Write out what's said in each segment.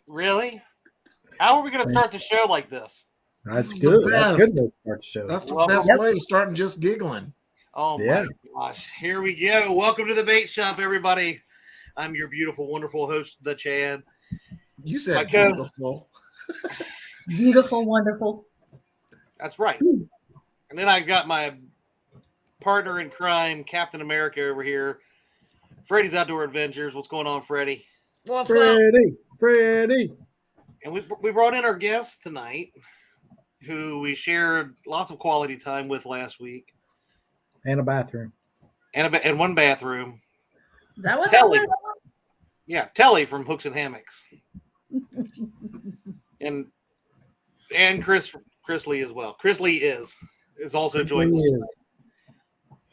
Really? How are we going to start the show like this? That's This is good. the That's best. good way to start the show. That's the Welcome. best way, starting just giggling. Oh Yeah. my gosh. Here we go. Welcome to the bait shop, everybody. I'm your beautiful, wonderful host, the Chad. You My said co- beautiful. Beautiful, wonderful. That's right. And then I got my partner in crime, Captain America, over here. Freddy's Outdoor Adventures. What's going on, Freddy? What's up? Freddie. And we brought in our guest tonight, who we shared lots of quality time with last week, And a bathroom. and one bathroom. That was Telly. always Yeah, Telly from Hooks and Hammocks, and Chris Lee as well. Chris Lee is also joining us tonight.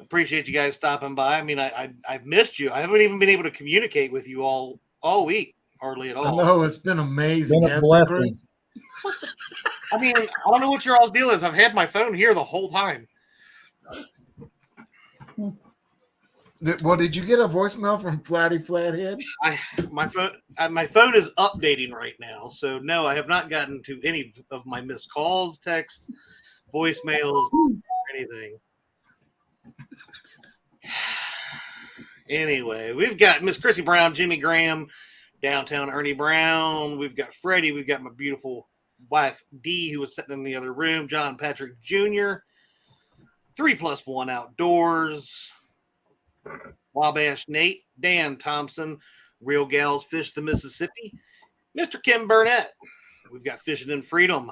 Appreciate you guys stopping by. I mean, I've missed you. I haven't even been able to communicate with you all week, hardly at I all. know it's been amazing. Been a hasn't it, blessing. Chris? I mean, I don't know what your all's deal is. I've had my phone here the whole time. Did you get a voicemail from Flatty Flathead? My phone is updating right now, so no, I have not gotten to any of my missed calls, texts, voicemails, or anything. Anyway, we've got Miss Chrissy Brown, Jimmy Graham, downtown Ernie Brown. We've got Freddie. We've got my beautiful wife Dee, who was sitting in the other room. John Patrick Jr. 3+1 Outdoors. Wabash Nate, Dan Thompson, Real Gals Fish the Mississippi, Mr. Kim Burnett. We've got Fishing in Freedom.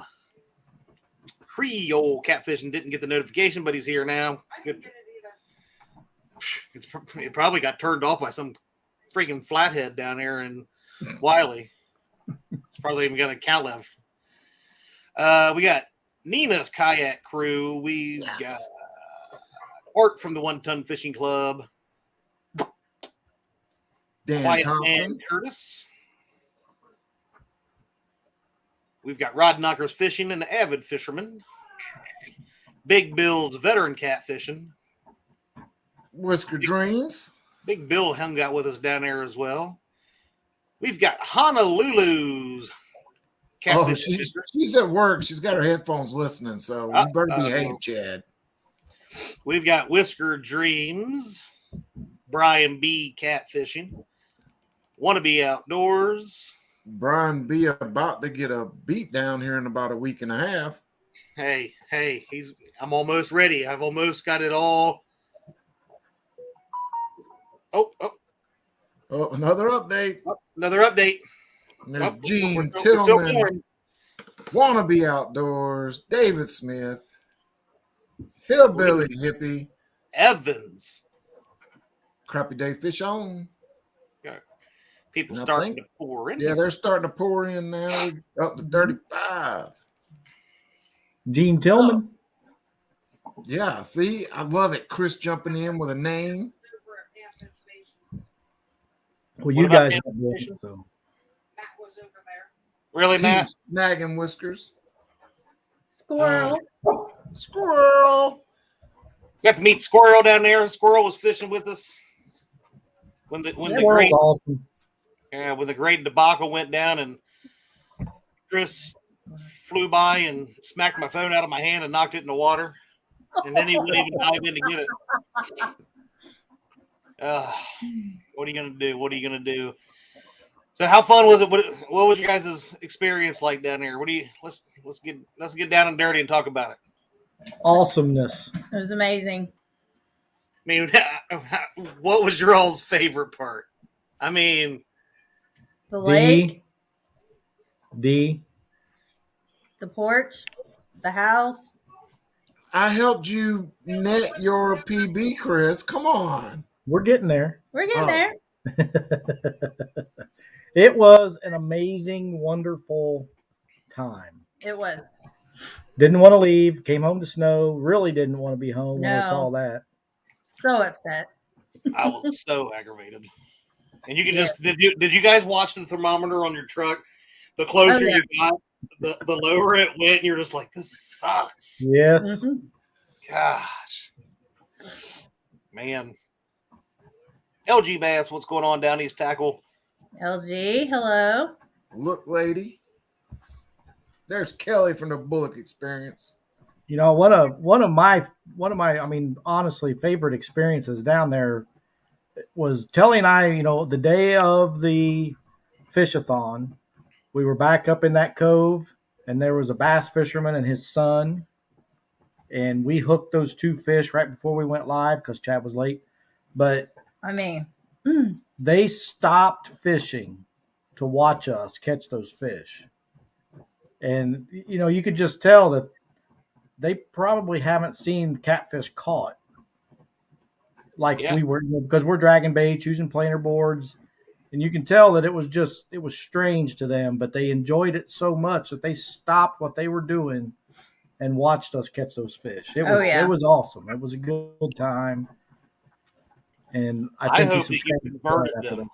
Creole Catfishing didn't get the notification, but he's here now. Good. It probably got turned off by some freaking flathead down there in Wiley. It's probably even got an account left. We got Nina's Kayak Crew. We've got Art from the 1 Ton Fishing Club. Dan Quiet Thompson. Man Curtis. We've got Rod Knockers Fishing and the Avid Fisherman. Big Bill's Veteran Catfishing. Whisker Dreams. Big Bill hung out with us down there as well. We've got Honolulu's Catfish. She's at work. She's got her headphones listening, so you better behave, Chad. We've got Whisker Dreams. Brian B. Catfishing. Wannabe Outdoors. Brian B. about to get a beat down here in about a week and a half. Hey, I'm almost ready. I've almost got it all. Oh, another update. Another update. There's We're Gene still Tillman. going. Wannabe Outdoors. David Smith. Hillbilly Hippie. Evans. Crappy Day Fish On. People And starting to pour in. Yeah, they're starting to pour in now. Up to 35. Gene Tillman. Yeah, see, I love it. Chris jumping in with a name. Well, you guys are doing so. Matt was over there. Really, Matt? Snagging Whiskers. squirrel. Squirrel. Got to meet Squirrel down there. Squirrel was fishing with us when the great Awesome. when the great debacle went down, and Chris flew by and smacked my phone out of my hand and knocked it in the water, and then he wouldn't even dive in to get it. What are you gonna do? What are you gonna do? So, how fun was it? What was your guys' experience like down there? What do you? Let's get down and dirty and talk about it. Awesomeness. It was amazing. I mean, what was your all's favorite part? I mean, The lake, D. the porch, the house. I helped you net your PB, Chris. Come on. We're getting there. We're getting there. It was an amazing, wonderful time. It was. Didn't want to leave. Came home to snow. Really didn't want to be home when I No. saw that. So upset. I was so aggravated. And you can just did you guys watch the thermometer on your truck? The closer you got, the lower it went, and you're just like, this sucks. Yes. Mm-hmm. Gosh. Man. LG Bass, what's going on down East Tackle? LG, hello. Look, lady. There's Kelly from the Bullock Experience. You know, one of my I mean, honestly, favorite experiences down there was Telly and I. You know, the day of the fish-a-thon, we were back up in that cove, and there was a bass fisherman and his son, and we hooked those two fish right before we went live because Chad was late. But I mean, they stopped fishing to watch us catch those fish, and you know, you could just tell that they probably haven't seen catfish caught like Yeah. we were, you know, because we're dragging baits using planer boards, and you can tell that it was strange to them, but they enjoyed it so much that they stopped what they were doing and watched us catch those fish. It was awesome. It was a good time, and I I think he hope that you subscribed converted after them.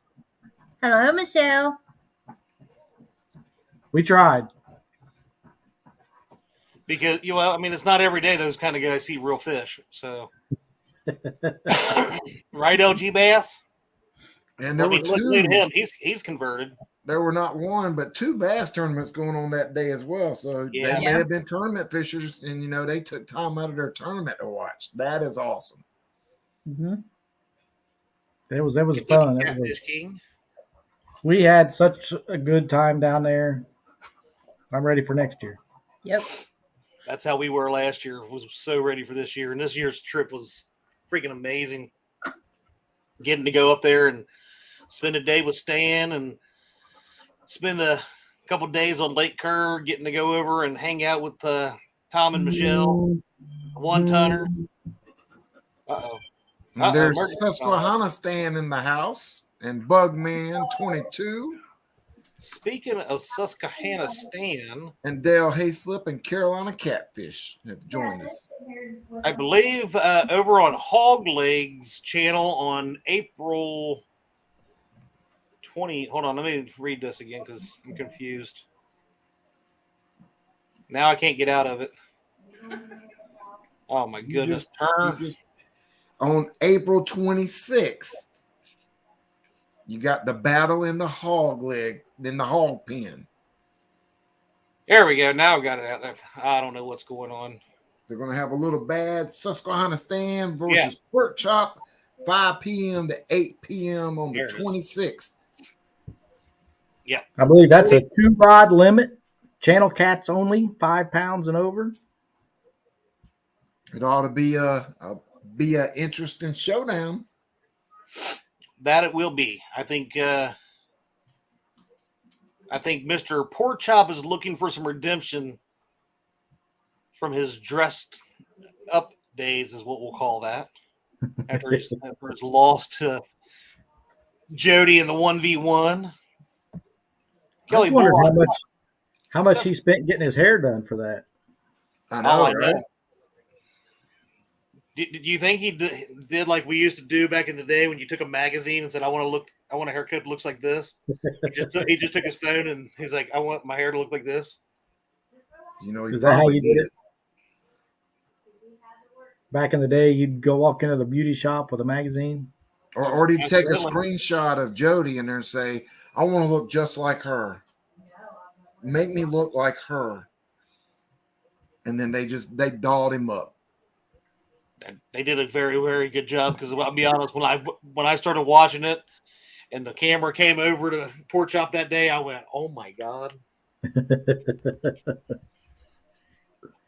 that. hello, Michelle. We tried. Because I mean, it's not every day those kind of guys see real fish. So, right, LG Bass. And there I were mean, look at him. two. He's converted. There were not one, but two bass tournaments going on that day as well. So Yeah. they may have been tournament fishers, and they took time out of their tournament to watch. That is awesome. Mm-hmm. It was Kentucky fun. Catfish King. We had such a good time down there. I'm ready for next year. Yep. That's how we were last year. Was so ready for this year, and this year's trip was freaking amazing. Getting to go up there and spend a day with Stan, and spend a couple days on Lake Kerr, getting to go over and hang out with Tom and Michelle, one tonner. Uh-oh. And there's Emergency Susquehanna Stan in the house and Bugman 22 Speaking of Susquehanna Stan, and Dale Hayslip and Carolina Catfish have joined us. I believe over on Hog Legs channel on April 20. Hold on, let me read this again because I'm confused. Now I can't get out of it. Oh my goodness. On April 26th, you got the battle in the hog leg, in the hog pen. There we go. Now I got it out. I don't know what's going on. They're going to have a little bad Susquehanna Stand versus Pork Chop, 5 p.m. to 8 p.m. on the 26th. Yeah. I believe that's a 2-rod limit. Channel cats only, 5 pounds and over. It ought to be a interesting showdown. That it will be. I think Mr. Pork Chop is looking for some redemption from his dressed up days, is what we'll call that. After his loss to Jody in the 1v1. Kelly, I just wondered how much he spent getting his hair done for that. I know, right? Did you think he did like we used to do back in the day when you took a magazine and said, I want a haircut that looks like this? He just took his phone and he's like, I want my hair to look like this. Is that how you did it? Back in the day, you'd go walk into the beauty shop with a magazine? Or he'd take a screenshot of Jody in there and say, I want to look just like her. Make me look like her. And then they dolled him up. They did a very, very good job because I'll be honest, when I started watching it and the camera came over to Pork Chop that day, I went, oh my God.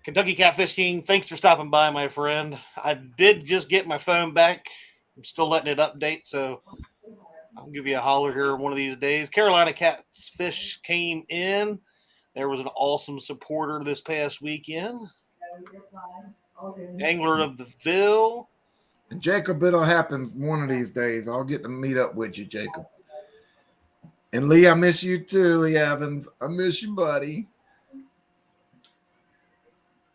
Kentucky Catfish King, thanks for stopping by, my friend. I did just get my phone back. I'm still letting it update, so I'll give you a holler here one of these days. Carolina Catfish came in. There was an awesome supporter this past weekend. Angler of the Ville. And Jacob, it'll happen one of these days. I'll get to meet up with you, Jacob. And Lee, I miss you too, Lee Evans. I miss you, buddy.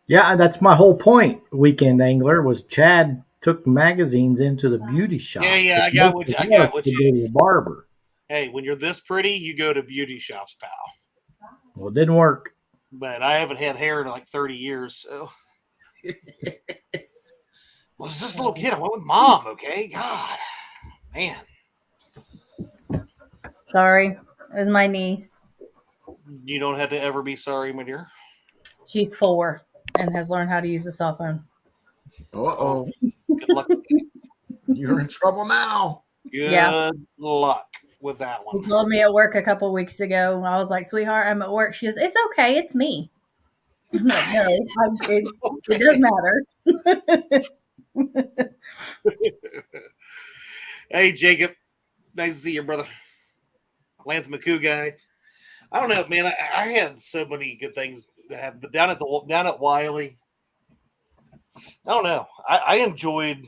Yeah, that's my whole point. Weekend Angler was Chad took magazines into the beauty shop. Yeah, I got what you. Go to the barber. Hey, when you're this pretty, you go to beauty shops, pal. Well, it didn't work. But I haven't had hair in like 30 years, so. Well, it's this little kid. I went with mom, okay? God, man. Sorry, it was my niece. You don't have to ever be sorry, my dear. She's 4 and has learned how to use a cell phone. Uh-oh. Good luck. You're in trouble now. Good Yeah. luck with that She one. told me at work a couple weeks ago. I was like, "Sweetheart, I'm at work." She goes, "It's okay. It's me." I'm like, "No, it does matter." Hey, Jacob. Nice to see you, brother. Lance McCoo guy. I don't know, man. I had so many good things that happened, but down at Wiley. I don't know. I enjoyed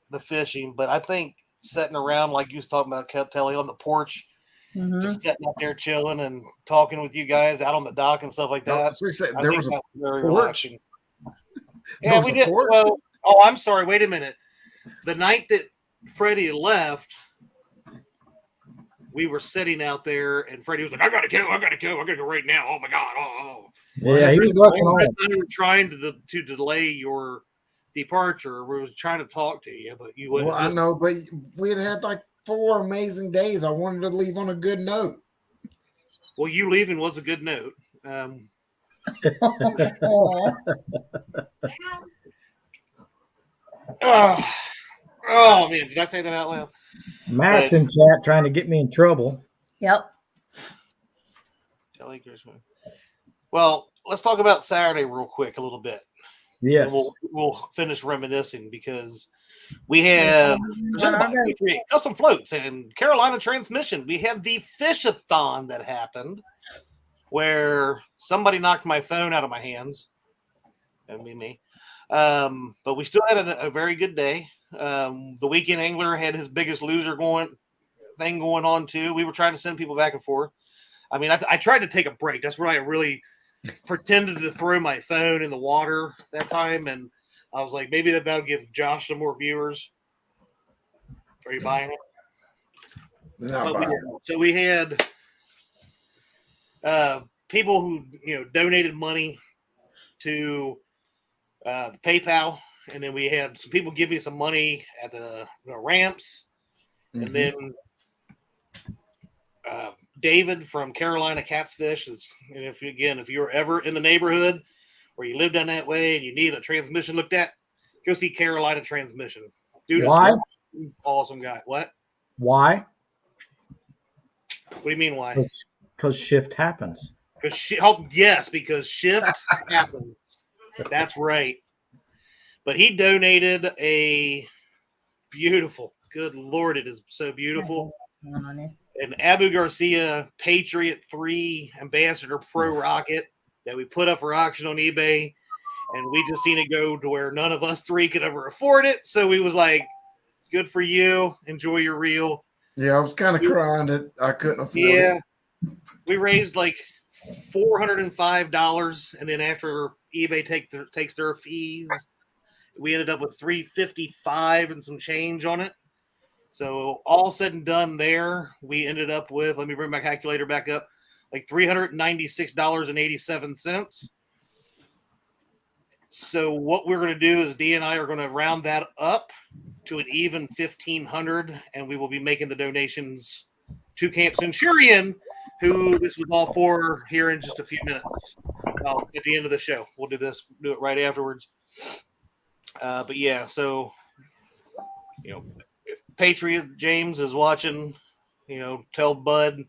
the fishing, but I think sitting around like you was talking about, Kelly, on the porch, Mhm. just sitting out there chilling and talking with you guys out on the dock and stuff like that. So you said I there think was a that was very porch? relaxing. There Yeah, was we a did. porch? Well, oh, I'm sorry. Wait a minute. The night that Freddie left, we were sitting out there, and Freddie was like, "I gotta go right now. Oh my god, oh." Yeah, he was rushing on. We were trying to delay your departure. We was trying to talk to you, but you wouldn't. Well, I know, but we had like 4 amazing days. I wanted to leave on a good note. Well, you leaving was a good note. Aw. Oh man, did I say that out loud? Matt's But- in chat trying to get me in trouble. Yep. Well, let's talk about Saturday real quick, a little bit. Yes. And we'll finish reminiscing because we had presented by Patriot Custom Floats and Carolina Transmission. We had the fish-a-thon that happened where somebody knocked my phone out of my hands. That'd be me. But we still had a very good day. The weekend angler had his biggest loser going on too. We were trying to send people back and forth. I mean, I tried to take a break. That's where I really pretended to throw my phone in the water that time, and I was like, maybe that'll give Josh some more viewers. Are you buying it? So we had people who donated money to the PayPal, and then we had some people give me some money at the ramps, and then David from Carolina Catsfish is, and if you're ever in the neighborhood or you live down that way and you need a transmission looked at, go see Carolina Transmission. Dude, Why? Awesome guy. What? Why? What do you mean why? Because shift happens. Because because shift happens. That's right. But he donated a beautiful. Good Lord, it is so beautiful. An Abu Garcia Patriot 3 Ambassador Pro Rocket that we put up for auction on eBay, and we just seen it go to where none of us 3 could ever afford it. So we was like, "Good for you. Enjoy your reel." Yeah, I was kind of crying that I couldn't afford it. Yeah, we raised like $405, and then after eBay takes their fees, we ended up with $355 and some change on it. So all said and done there, we ended up with, let me bring my calculator back up, like $396.87. So what we're going to do is D and I are going to round that up to an even $1,500, and we will be making the donations to Camp Centurion, who this was all for, here in just a few minutes. At the end of the show, we'll do it right afterwards. But yeah, so if Patriot James is watching, tell Bud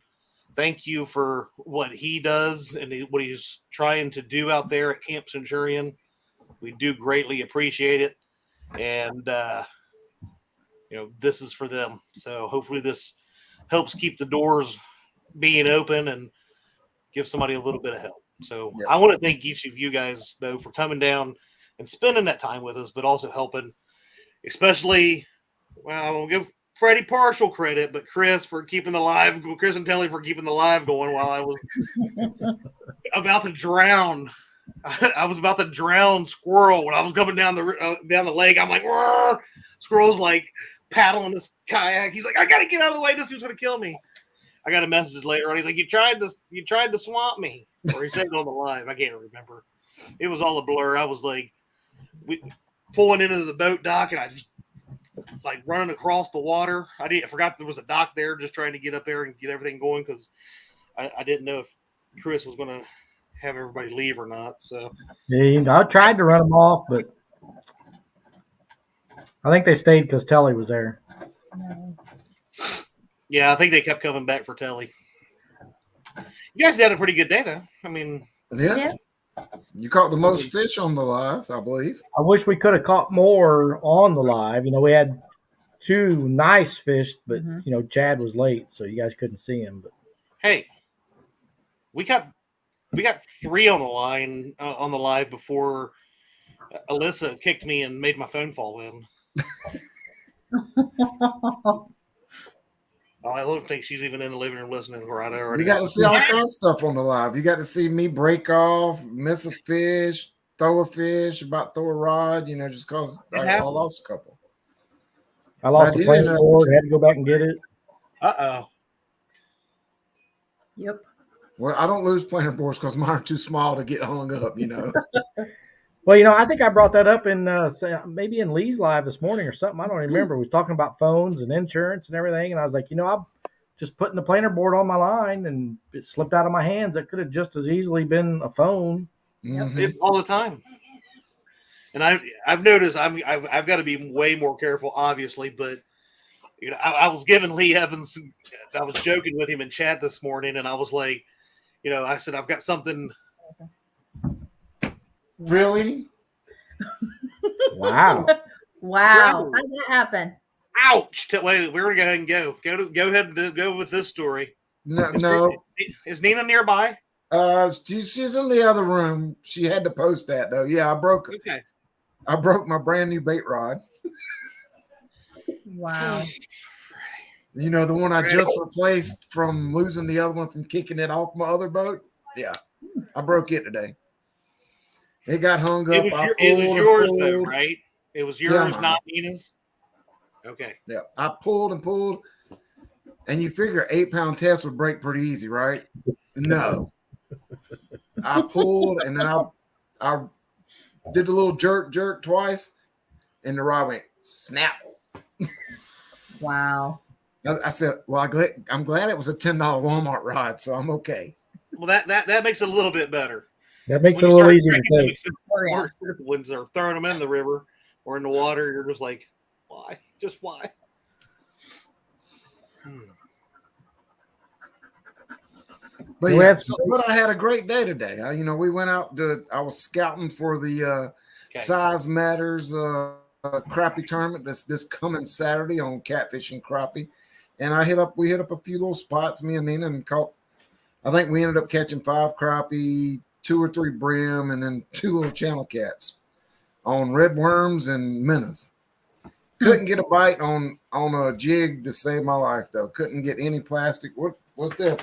thank you for what he does and what he's trying to do out there at Camp Centurion. We do greatly appreciate it, and this is for them. So hopefully this helps keep the doors being open and give somebody a little bit of help. So I want to thank each of you guys though for coming down and spending that time with us, but also helping, especially, well, I'll give Freddie partial credit, but Chris and Telly for keeping the live going while I was about to drown. I was about to drown Squirrel when I was coming down the lake. I'm like, "Roar!" Squirrel's like paddling this kayak. He's like, "I gotta get out of the way. This dude's gonna kill me." I got a message later on. He's like, "You tried to swamp me," or he said it on the live. I can't remember. It was all a blur. I was like, pulling into the boat dock, and I just like running across the water. I forgot there was a dock there, just trying to get up there and get everything going because I didn't know if Chris was going to have everybody leave or not. So Yeah, I tried to run them off, but I think they stayed because Telly was there. yeah, I think they kept coming back for Telly. You guys had a pretty good day, though. I mean, Yeah. You caught the most fish on the live, I believe. I wish we could have caught more on the live. We had 2 nice fish, but Chad was late, so you guys couldn't see him. But hey, we got 3 on the line on the live before Alyssa kicked me and made my phone fall in. I don't think she's even in the living room listening right already. You got to see all kinds of stuff on the live. You got to see me break off, miss a fish, throw a fish, about throw a rod, just because I lost a couple. I lost a planer board, had to go back and get it. Uh-oh. Yep. Well, I don't lose planer boards because mine are too small to get hung up, Well, I think I brought that up in maybe in Lee's live this morning or something. I don't remember. We was talking about phones and insurance and everything, and I was like, I'm just putting the planer board on my line, and it slipped out of my hands. It could have just as easily been a phone. Mm-hmm. All the time. And I've noticed I've got to be way more careful, obviously, but I was giving Lee Evans, I was joking with him in chat this morning, and I was like, I said I've got something. Really? Wow. Wow. How did that happen? Ouch! Wait, we're gonna go ahead and go ahead and go with this story. No. Is Nina nearby? She's in the other room. She had to post that though. Yeah, I broke it. Okay. I broke my brand new bait rod. Wow. The one I just replaced from losing the other one from kicking it off my other boat. Yeah, I broke it today. It got hung up. It was yours though, right? It was yours, not Nina's. Okay. Yeah, I pulled and pulled, and you figure 8-pound test would break pretty easy, right? No. I pulled, and then I did the little jerk twice, and the rod went snap. Wow. I said, well, I'm glad it was a $10 Walmart rod, so I'm okay. Well, that makes it a little bit better. That makes it a little easier to take. More ones are throwing them in the river or in the water. You're just like, why? Just why? But yeah, but I had a great day today. We went out I was scouting for the Size Matters crappie tournament this coming Saturday on catfish and crappie. And we hit up a few little spots, me and Nina, and caught, I think we ended up catching 5 crappie, 2 or 3 brim, and then 2 little channel cats on red worms and minnows. Couldn't get a bite on a jig to save my life though. Couldn't get any plastic. What's this?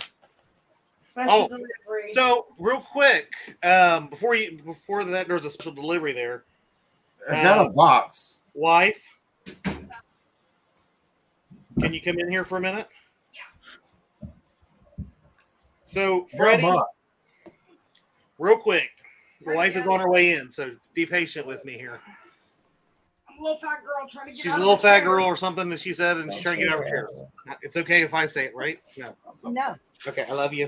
Special delivery. So real quick, before that, there's a special delivery there. I got a box. Wife, can you come in here for a minute? Yeah. So Freddie, real quick, the wife is on her way in, so be patient with me here. I'm a little fat girl trying to get She's out a of little the fat chair. girl or something that she said, and she's trying to get out of her chair. It's okay if I say it, right? No. No. Okay, I love you.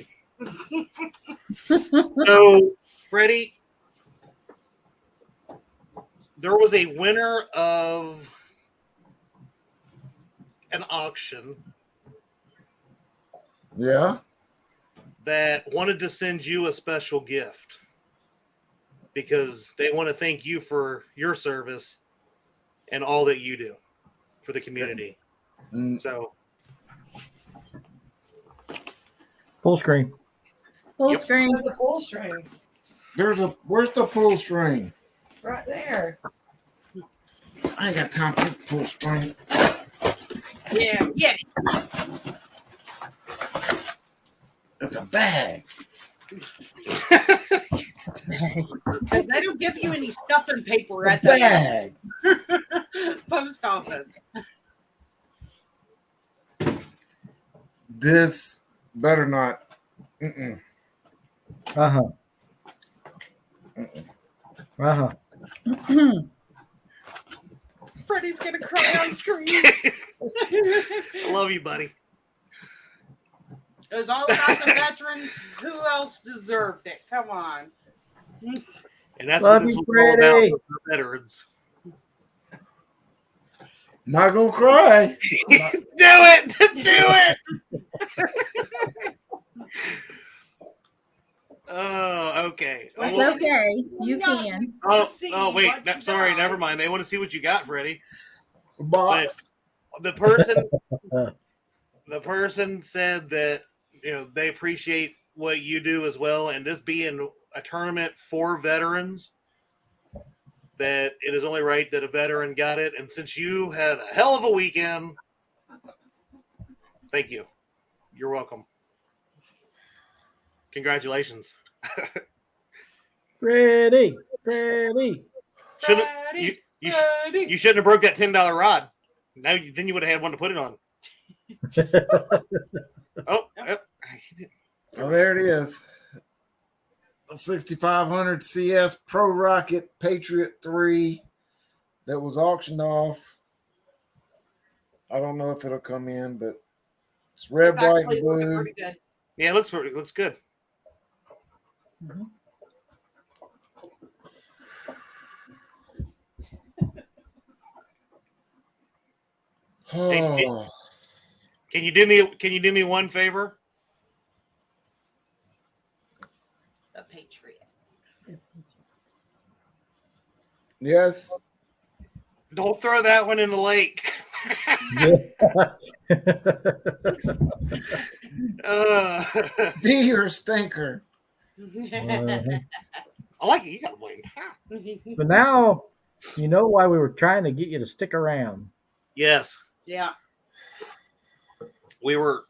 So, Freddie, there was a winner of an auction. Yeah. That wanted to send you a special gift because they want to thank you for your service and all that you do for the community. So, full screen. Full screen. The pull string. Where's the pull string? Right there. I ain't got time for the pull string. Yeah, get it. It's a bag. Because they don't give you any stuffing paper at Bag. the post office. This better not. Uh-huh. Freddie's gonna cry on screen. I love you, buddy. It was all about the veterans. Who else deserved it? Come on. And that's Love what this you, was all about Freddie. for veterans. Not gonna cry. Do it! Do it! Oh, okay. It's Well, okay. You can. oh, wait. Sorry, never mind. They want to see what you got, Freddie. Box. The person said that they appreciate what you do as well, and this being a tournament for veterans, that it is only right that a veteran got it. And since you had a hell of a weekend, thank you. You're welcome. Congratulations. Freddie. Shouldn't you shouldn't have broke that $10 rod. Then you would have had one to put it on. Oh, there it is. A 6500 CS Pro Rocket Patriot 3 that was auctioned off. I don't know if it'll come in, but it's red, It's white, actually and looking blue. pretty good. yeah, it looks good. Oh, Can you do me one favor? The Patriot. yes. Don't throw that one in the lake. Be your stinker. I like it. You got to blame. So now you know why we were trying to get you to stick around. Yes, Yeah. we were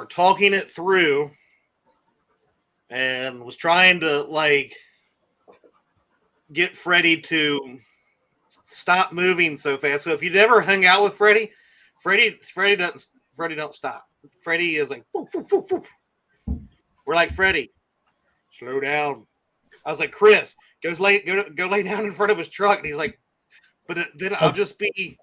talking it through, and was trying to get Freddie to stop moving so fast. So if you'd ever hung out with Freddie don't stop. Freddie is like, "Foo, foo, foo, foo." We're like, Freddie, slow down. I was like, Chris, go lay down in front of his truck. And he's like, but then I'll just be.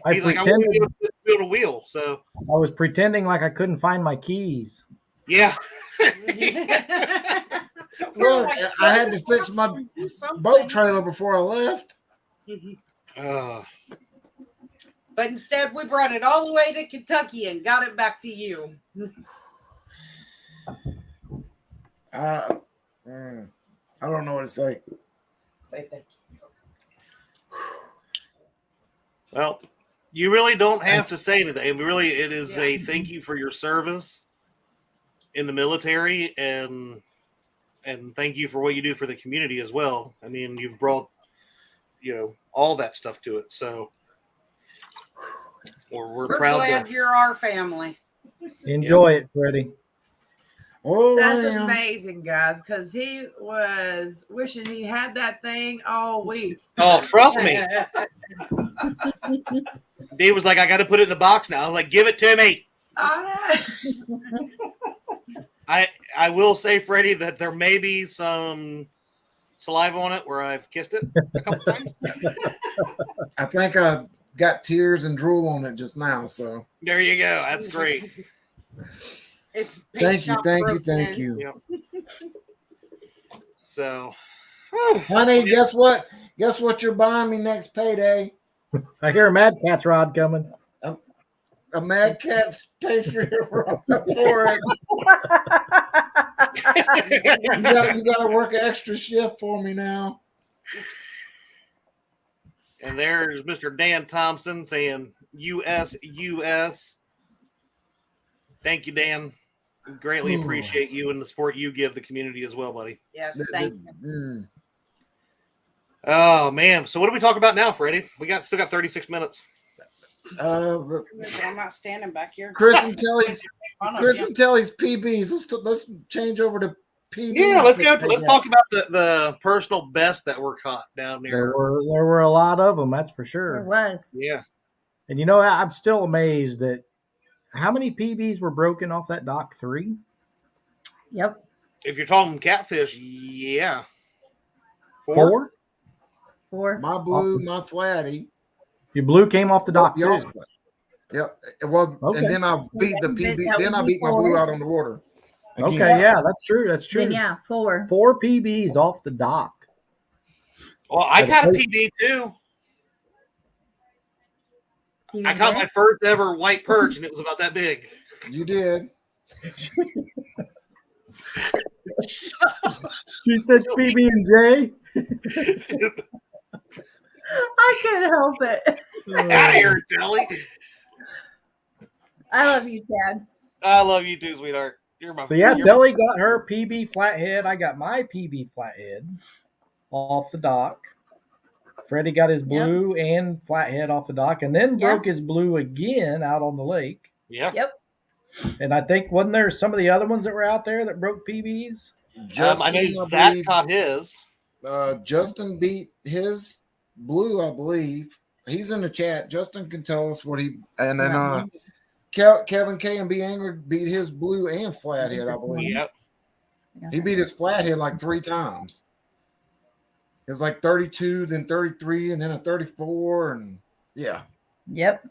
I He's like, I want to pretended be able to wheel to wheel. So I was pretending like I couldn't find my keys. yeah. Look, I had to fix my boat trailer before I left. But instead, we brought it all the way to Kentucky and got it back to you. I don't know what to say. Say thank you. Well, you really don't have to say anything. Really, it is a thank you for your service in the military, and thank you for what you do for the community as well. I mean, you've brought all that stuff to it. So we're proud. Glad you're our family. Enjoy it, Freddie. Oh, That's amazing, guys, because he was wishing he had that thing all week. Oh, trust me. Dave was like, I got to put it in the box now. I was like, give it to me. I will say, Freddie, that there may be some saliva on it where I've kissed it a couple times. I think I got tears and drool on it just now. So There you go. That's great. It's thank you. Yep. So, honey, guess what? Guess what you're buying me next payday? I hear a Mad Cat's rod coming. A Mad Cat's Patriot rod for it. You got to work an extra shift for me now. and there's Mr. Dan Thompson saying US. Thank you, Dan. Greatly appreciate you and the support you give the community as well, buddy. Yes, thank you. Oh man! So what do we talk about now, Freddie? We still got 36 minutes. I'm not standing back here. Chris and Telly's PBs. Let's change over to PBs. Yeah, let's go. Let's talk about the personal best that were caught down There there. were a lot of them, that's for There sure. was. Yeah. And I'm still amazed at how many PBs were broken off that dock. 3? Yep. If you're talking catfish, yeah. 4? 4. My blue, my flatty. Your blue came off the dock The too. Osprey. Yep. Well, Okay. and then I beat the PB. Then I beat my blue out on the water. Again. Okay, yeah, that's true. That's true. Then yeah, 4. 4 PBs off the dock. Well, I But caught a it- PB too. You I did caught what? my first ever white perch, and it was about that big. You did. She said PB and J. I can't help it. Out of here, Telly. I love you, Chad. I love you too, sweetheart. You're my. So yeah, you're- Telly got her PB flathead. I got my PB flathead off the dock. Freddie got his blue and flathead off the dock, and then Yeah. broke his blue again out on the lake. Yeah. Yep. And I think wasn't there some of the other ones that were out there that broke PBs? I know Zach caught his. Justin beat his blue, I believe. He's in the chat. Justin can tell us what he and then Kevin K and B Angry beat his blue and flathead, I believe. Yep. He beat his flathead like 3 times. It was like 32, then 33, and then a 34, and yeah. Yep.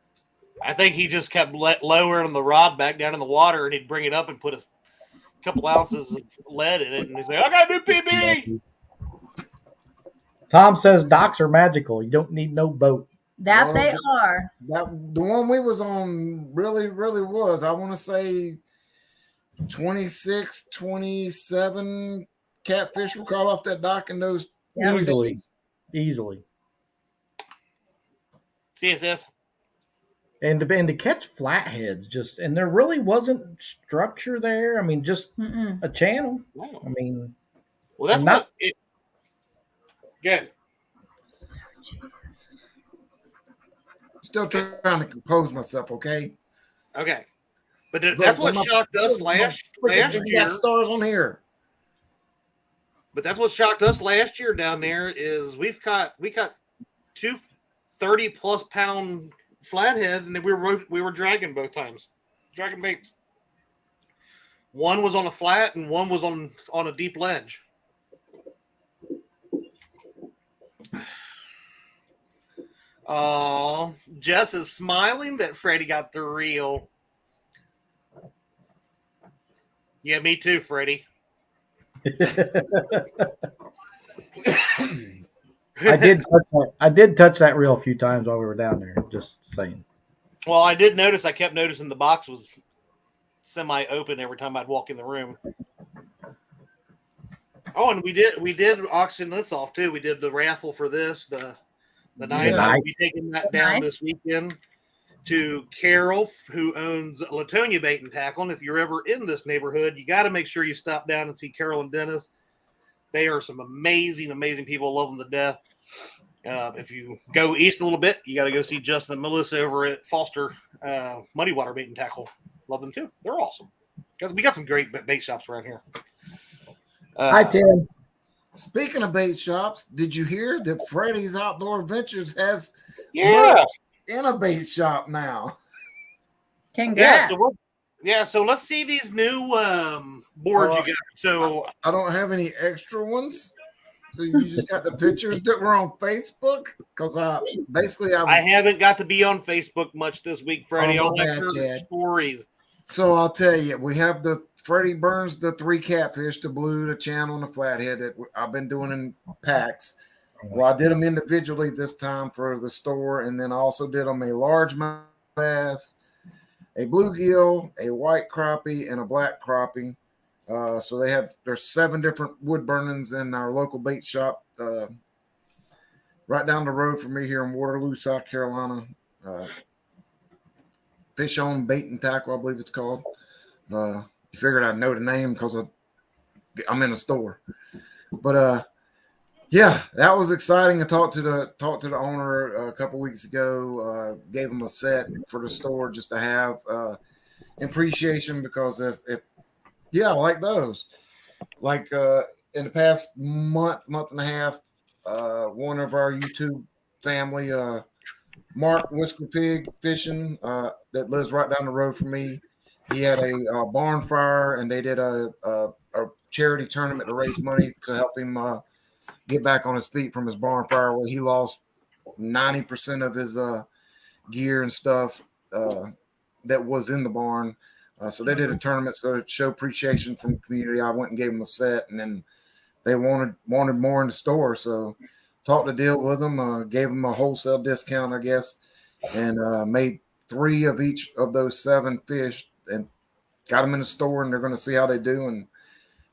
I think he just kept lowering the rod back down in the water, and he'd bring it up and put a couple ounces of lead in it, and he'd say, "I got a new PB." Tom says docks are magical. You don't need no boat. That Well, they are. The one we was on really was. I want to say 26, 27 catfish were caught off that dock in those Yep. Easily. CSS. And to catch flatheads, and there really wasn't structure there. I mean, just Mm-mm. a channel. Wow. I mean, Well, that's And not- what it. Good. Still trying to compose myself, okay? Okay. But that's what shocked us last We year. got stars on here. But that's what shocked us last year down there is we caught 2 30+ pound flathead, and we were dragging both times, dragging baits. One was on a flat, and one was on a deep ledge. Oh, Jess is smiling that Freddie got the reel. Yeah, me too, Freddie. I did touch that reel a few times while we were down there. Just saying. Well, I did notice. I kept noticing the box was semi-open every time I'd walk in the room. Oh, and we did auction this off too. We did the raffle for this. The night Nice. I'll be taking that down this weekend to Carol, who owns Latonia Bait and Tackle. And if you're ever in this neighborhood, you got to make sure you stop down and see Carol and Dennis. They are some amazing, amazing people. Love them to death. If you go east a little bit, you got to go see Justin and Melissa over at Foster Muddy Water Bait and Tackle. Love them too. They're awesome. We got some great bait shops around here. Hi, Tim. Speaking of bait shops, did you hear that Freddy's Outdoor Adventures has Yeah. in a bait shop now? Congrats. So let's see these new boards you got. So I don't have any extra ones. So you just got the pictures that were on Facebook? Because I haven't got to be on Facebook much this week, Freddie. Oh, All my I bad, heard Chad. stories. So I'll tell you, we have the Freddie Burns, the 3 catfish, the blue, the channel, and the flathead that I've been doing in packs. Well, I did them individually this time for the store, and then I also did them a largemouth bass, a bluegill, a white crappie, and a black crappie. So there's 7 different wood burnings in our local bait shop, right down the road from me here in Waterloo, South Carolina. Fish on Bait and Tackle, I believe it's called. You figured I'd know the name because I'm in a store. But yeah, that was exciting. I talked to the owner a couple weeks ago. Gave him a set for the store just to have in appreciation because if I like those. Like in the past month and a half, one of our YouTube family, Mark Whisker Pig Fishing, that lives right down the road from me. He had a barn fire, and they did a charity tournament to raise money to help him get back on his feet from his barn fire, where he lost 90% of his gear and stuff. that was in the barn. So they did a tournament so to show appreciation from the community. I went and gave them a set, and then they wanted more in the store. So talked a deal with them, gave them a wholesale discount, I guess, and made 3 of each of those 7 fish and got them in the store, and they're going to see how they do. And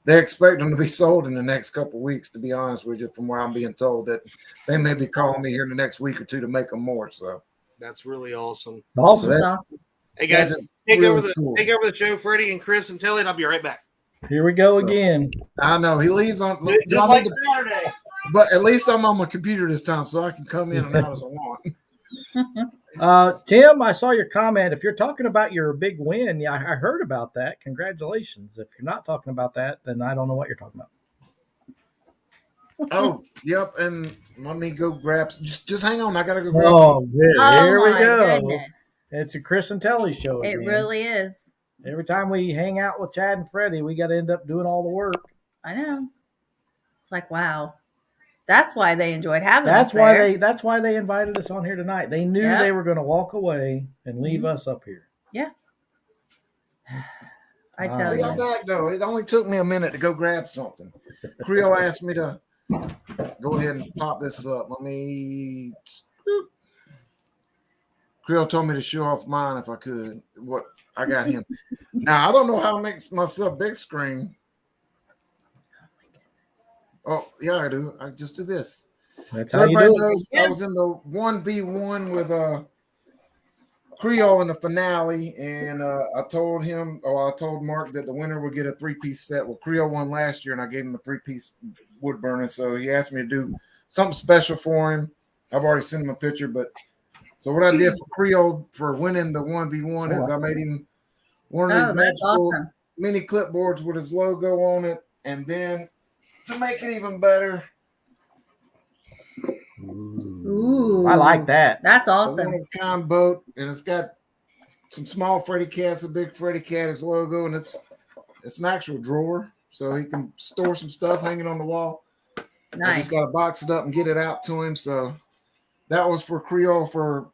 they expect them to be sold in the next couple of weeks, to be honest with you, from what I'm being told. That they may be calling me here in the next week or 2 to make them more. So That's really awesome. Awesome. That's awesome. Hey guys, That is take really over the cool. show, Freddie and Chris, and Telly, and I'll be right back. Here we go again. I know he leaves on, Just like Saturday. but at least I'm on my computer this time, so I can come in and out as I want. Tim, I saw your comment. If you're talking about your big win, yeah, I heard about that. Congratulations. If you're not talking about that, then I don't know what you're talking about. Oh, yep. And let me go grab. Just hang on. I gotta go grab. Oh, good. Here Oh we my go. goodness. It's a Chris and Telly show. It Again. really is. Every time we hang out with Chad and Freddie, we got to end up doing all the work. I know. It's like, wow. That's why they enjoyed having That's us why there. that's why they invited us on here tonight. They knew Yep. they were going to walk away and leave us up here. I tell See, I'm you. back though. It only took me a minute to go grab something. Creole asked me to go ahead and pop this up. Let me. Creole told me to show off mine if I could. What I got him. Now I don't know how to make myself big screen. Oh yeah, I do. I just do this. That's So how you everybody do it. knows I was in the 1v1 with Creole in the finale, and I told Mark that the winner would get a 3-piece set. Well, Creole won last year, and I gave him a 3-piece wood burner. So he asked me to do something special for him. I've already sent him a picture, but so what I did for Creole for winning the 1v1 is I made him one of these that's magical awesome. mini clipboards with his logo on it, and then to make it even better, Ooh. I like that. That's a awesome. one-of-a-kind boat, and it's got some small Freddy cats, a big Freddy cat, his logo, and it's an actual drawer, so he can store some stuff hanging on the wall. I Nice. just got to box it up and get it out to him. So that was for Creole for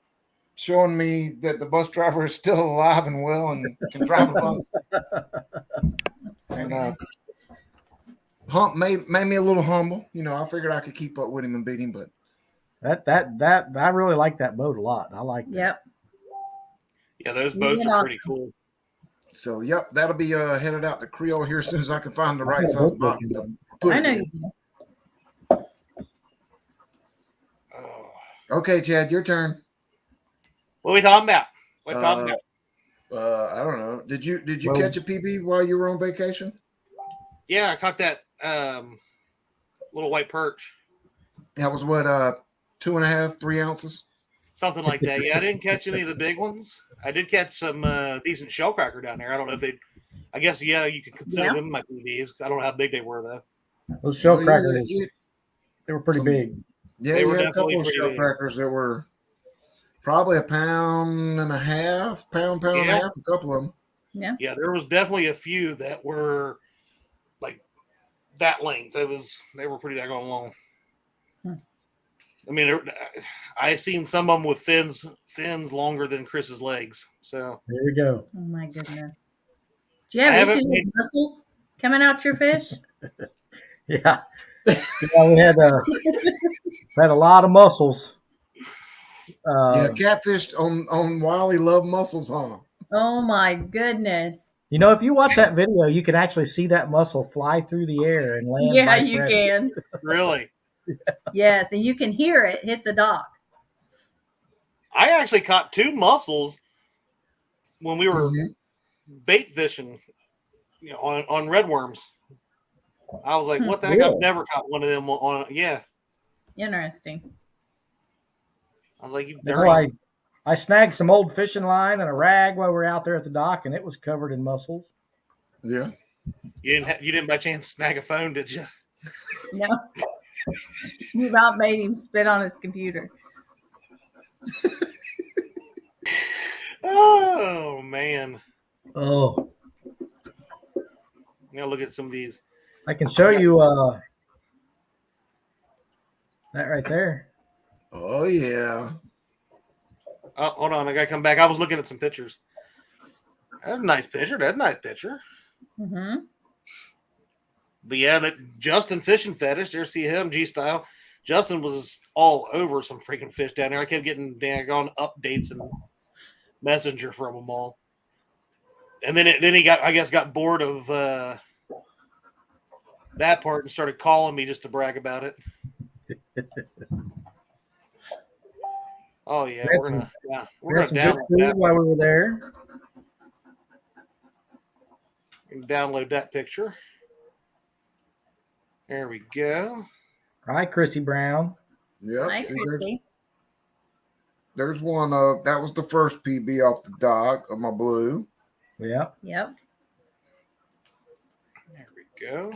showing me that the bus driver is still alive and well and can drive a bus. And made me a little humble. You know, I figured I could keep up with him and beat him, but That I really like that boat a lot. I like that. Yep. Yeah, those boats Yeah, are pretty cool. so yep, that'll be headed out to Creole here as soon as I can find the right size box to put I it know in. you do. Oh. Okay, Chad, your turn. What are we talking about? What are we talking about? I don't know. Did you Well- catch a PB while you were on vacation? Yeah, I caught that little white perch. That was what 2.5, 3 ounces. Something like that. Yeah, I didn't catch any of the big ones. I did catch some decent shellcracker down there. I don't know if they. I guess you could consider them my PBs. I don't know how big they were though. Those shell Oh, crackers, yeah, they were pretty some- big. yeah, They you were had a couple definitely of pretty shell big. crackers that were probably 1.5 pounds, pound and a Yeah. half. A couple of them. Yeah, there was definitely a few that were like that length. They were pretty daggone long. I mean, I seen some of them with fins longer than Chris's legs. So There we go. Oh my goodness. Do you have I haven't issues with muscles coming out your fish? Yeah. We had a lot of mussels. Yeah, catfish on Wiley love mussels, huh? Oh my goodness. You know, if you watch that video, you can actually see that mussel fly through the air and land. Yeah, by you Freddie. can. really, Yes, and you can hear it hit the dock. I actually caught 2 mussels when we were bait fishing, on redworms. I was like, "What the heck? Really? I've never caught one of them on." Yeah, Interesting. I was like, "You You dirty." know, I snagged some old fishing line and a rag while we were out there at the dock, and it was covered in mussels. Yeah. You didn't by chance snag a phone, did you? No. You about made him spit on his computer. Oh man, Oh, now look at some of these. I can show you that right there. Oh yeah. Oh, hold on, I gotta come back. I was looking at some pictures. That's a nice picture. That's a nice picture. Mm-hmm. But yeah, Justin fishing fetish. There, see him G style. Justin was all over some freaking fish down there. I kept getting daggone updates and messenger from them all. And then he got bored of that part and started calling me just to brag about it. Oh yeah, we're gonna some good download food that. while we were there. Download that picture. There we go. Hi, Chrissy Brown. Yep. Hi, See, Christy. there's one of that was the first PB off the dock of my blue. Yeah. Yep. There we go.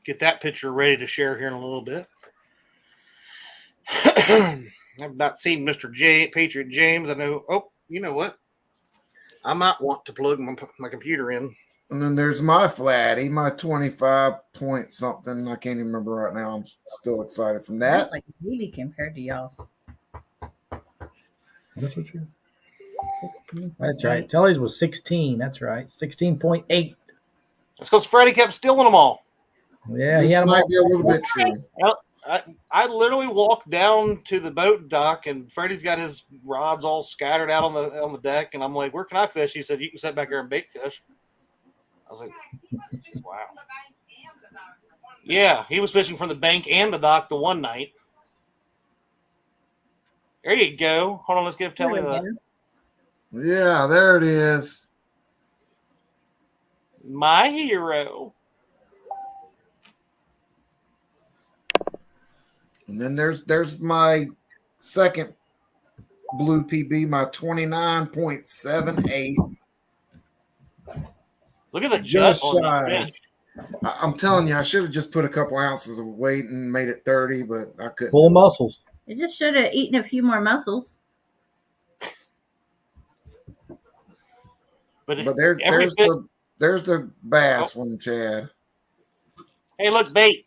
Get that picture ready to share here in a little bit. I've not seen Mr. Patriot James. I know. Oh, you know what? I might want to plug my computer in. And then there's my flatty, my 25 point something. I can't even remember right now. I'm still excited from that. That's like a baby compared to y'all's. That's what you. 16. That's right. Telly's was 16. That's right. 16.8. That's because Freddie kept stealing them all. Yeah, This he had them might all. be a little bit true. I literally walked down to the boat dock, and Freddie's got his rods all scattered out on the deck, and I'm like, "Where can I fish?" He said, "You can sit back there and bait fish." I was like, "Wow." Yeah, he was fishing from the bank and the dock the one night. There you go. Hold on, let's give Telly the Yeah, there it is. my hero. And then there's my second blue PB, my 29.78. Look at the Just jut on shy. that fish. I'm telling you, I should have just put a couple ounces of weight and made it 30, but I couldn't. Full muscles. It just should have eaten a few more mussels. But there's the bass one, Chad. Hey, look, bait.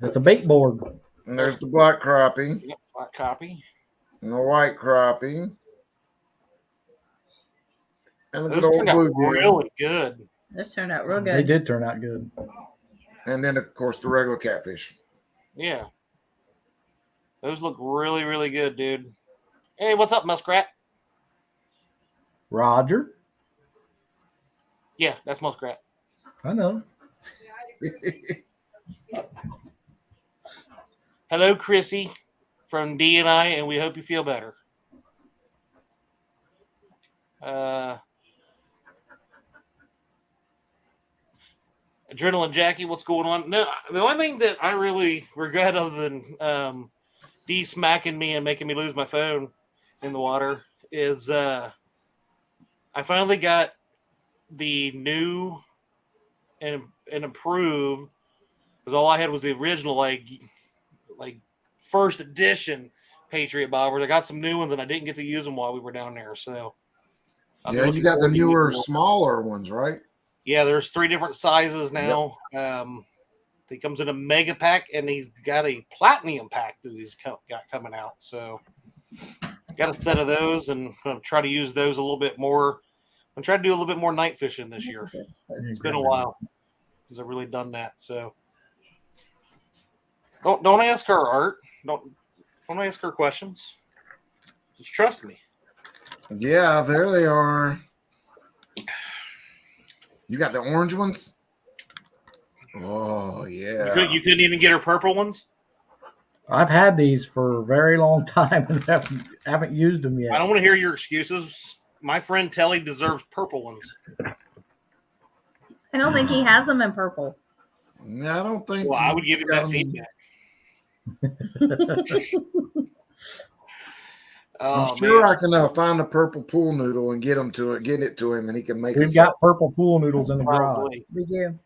That's a bait board. And there's the black crappie Yep, black copy. and the white crappie. And the Those good old turned out bluegill. really good. Those turned out real They good. did turn out good. And then, of course, the regular catfish. Yeah. Those look really, really good, dude. Hey, what's up, Muskrat? Roger. Yeah, that's Muskrat. I know. Hello, Chrissy from D&I, and we hope you feel better. Adrenaline Jackie, what's going on? No, the only thing that I really regret other than D smacking me and making me lose my phone in the water is I finally got the new and improved, because all I had was the original like first edition Patriot bobbers. I got some new ones and I didn't get to use them while we were down there. So Yeah, you got the newer, smaller ones, right? Yeah, there's 3 different sizes now. Yep. He comes in a mega pack, and he's got a platinum pack that he's got coming out. So got a set of those, and I'm going to try to use those a little bit more. I'm trying to do a little bit more night fishing this year. It's been a while because I've really done that. So don't ask her, Art. Don't ask her questions. Just trust me. Yeah, there they are. You got the orange ones? Oh, yeah. You couldn't even get her purple ones? I've had these for a very long time and haven't used them yet. I don't want to hear your excuses. My friend Telly deserves purple ones. I don't think he has them in purple. No, I don't think. Well, I would give him that feedback. I'm sure I can find a purple pool noodle and get it to him, and he can make it. We've got purple pool noodles in the garage. We do.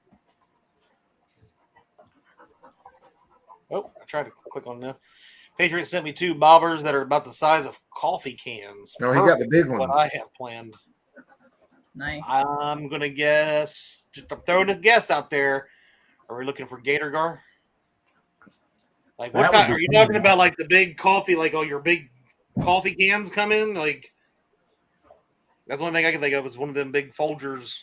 Oh, I tried to click on that. Patriot sent me 2 bobbers that are about the size of coffee cans. No, he got the big ones. What I have planned. Nice. I'm gonna guess. I'm throwing a guess out there. Are we looking for Gator Gar? Like, what kind? Are you talking about? Like the big coffee, like your big coffee cans come in. Like, that's the only thing I can think of is one of them big Folgers.